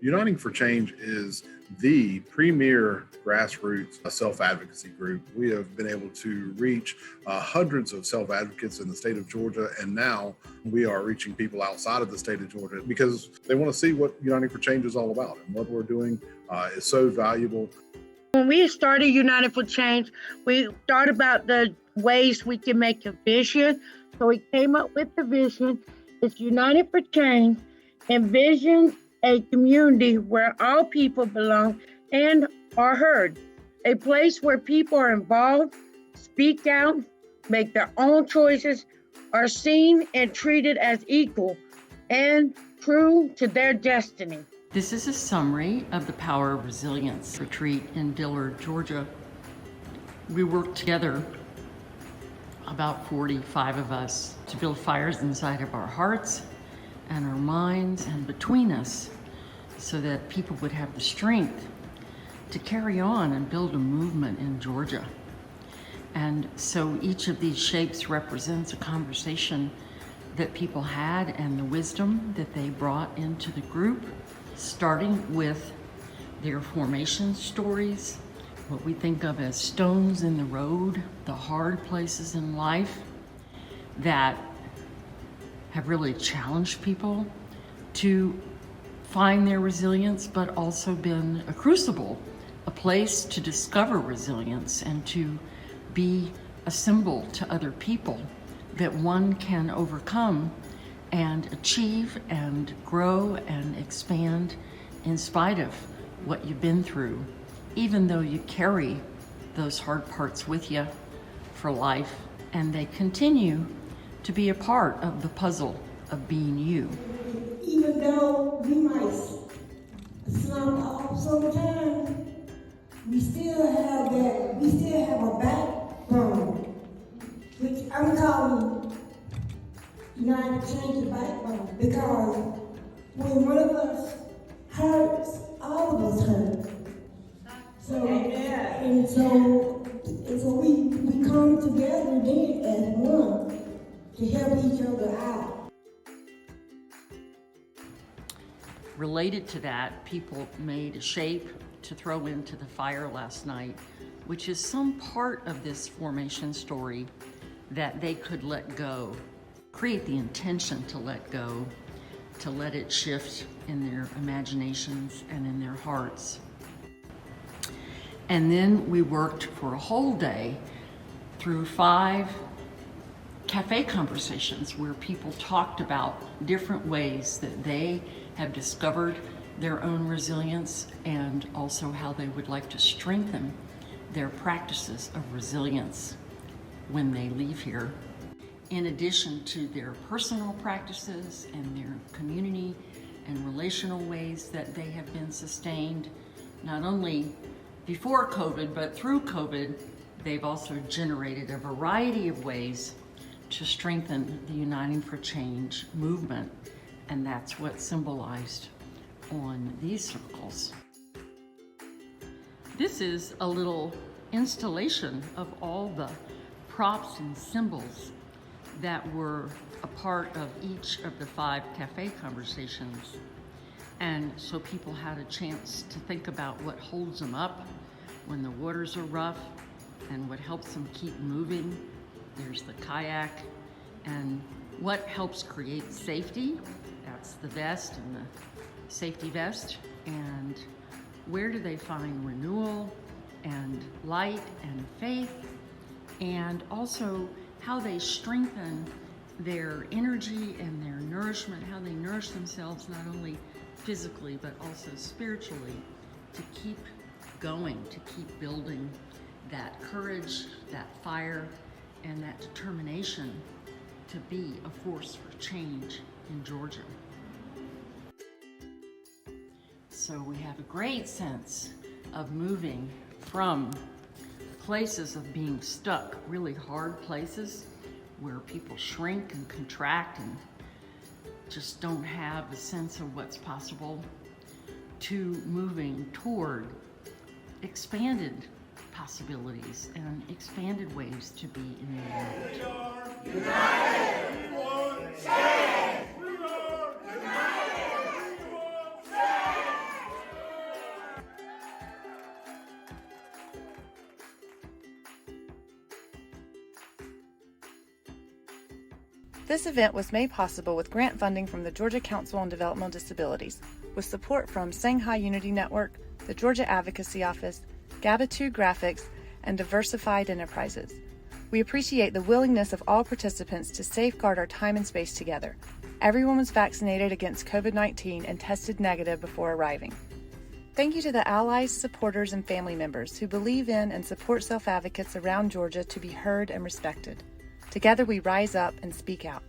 Uniting for Change is the premier grassroots self-advocacy group. We have been able to reach hundreds of self-advocates in the state of Georgia, and now we are reaching people outside of the state of Georgia because they want to see what Uniting for Change is all about, and what we're doing is so valuable. When we started United for Change, we thought about the ways we can make a vision. So we came up with the vision. It's United for Change, envisions a community where all people belong and are heard. A place where people are involved, speak out, make their own choices, are seen and treated as equal and true to their destiny. This is a summary of the Power of Resilience retreat in Dillard, Georgia. We worked together, about 45 of us, to build fires inside of our hearts and our minds and between us so that people would have the strength to carry on and build a movement in Georgia. And so each of these shapes represents a conversation that people had and the wisdom that they brought into the group, starting with their formation stories, what we think of as stones in the road, the hard places in life that have really challenged people to find their resilience, but also been a crucible, a place to discover resilience and to be a symbol to other people that one can overcome and achieve and grow and expand in spite of what you've been through, even though you carry those hard parts with you for life, and they continue to be a part of the puzzle of being you. Even though we might slump off sometimes, we still have a backbone, which I'm calling United Change the backbone, because when one of us hurts, all of us hurt. So we come together then as one to help each other out. Related to that, people made a shape to throw into the fire last night, which is some part of this formation story that they could let go, create the intention to let go, to let it shift in their imaginations and in their hearts. And then we worked for a whole day through 5 cafe conversations where people talked about different ways that they have discovered their own resilience and also how they would like to strengthen their practices of resilience when they leave here, in addition to their personal practices and their community and relational ways that they have been sustained, not only before COVID, but through COVID. They've also generated a variety of ways to strengthen the Uniting for Change movement, and that's what's symbolized on these circles. This is a little installation of all the props and symbols that were a part of each of the 5 cafe conversations. And so people had a chance to think about what holds them up when the waters are rough and what helps them keep moving. There's the kayak, and what helps create safety. That's the vest and the safety vest. And where do they find renewal and light and faith, and also how they strengthen their energy and their nourishment, how they nourish themselves not only physically but also spiritually, to keep going, to keep building that courage, that fire, and that determination to be a force for change in Georgia. So we have a great sense of moving from places of being stuck, really hard places where people shrink and contract and just don't have a sense of what's possible, to moving toward expanded possibilities and expanded ways to be in the world. United for Change! We are united for change! This event was made possible with grant funding from the Georgia Council on Developmental Disabilities, with support from Sangha Unity Network, the Georgia Advocacy Office, GABA2 Graphics, and Diversified Enterprises. We appreciate the willingness of all participants to safeguard our time and space together. Everyone was vaccinated against COVID-19 and tested negative before arriving. Thank you to the allies, supporters, and family members who believe in and support self-advocates around Georgia to be heard and respected. Together we rise up and speak out.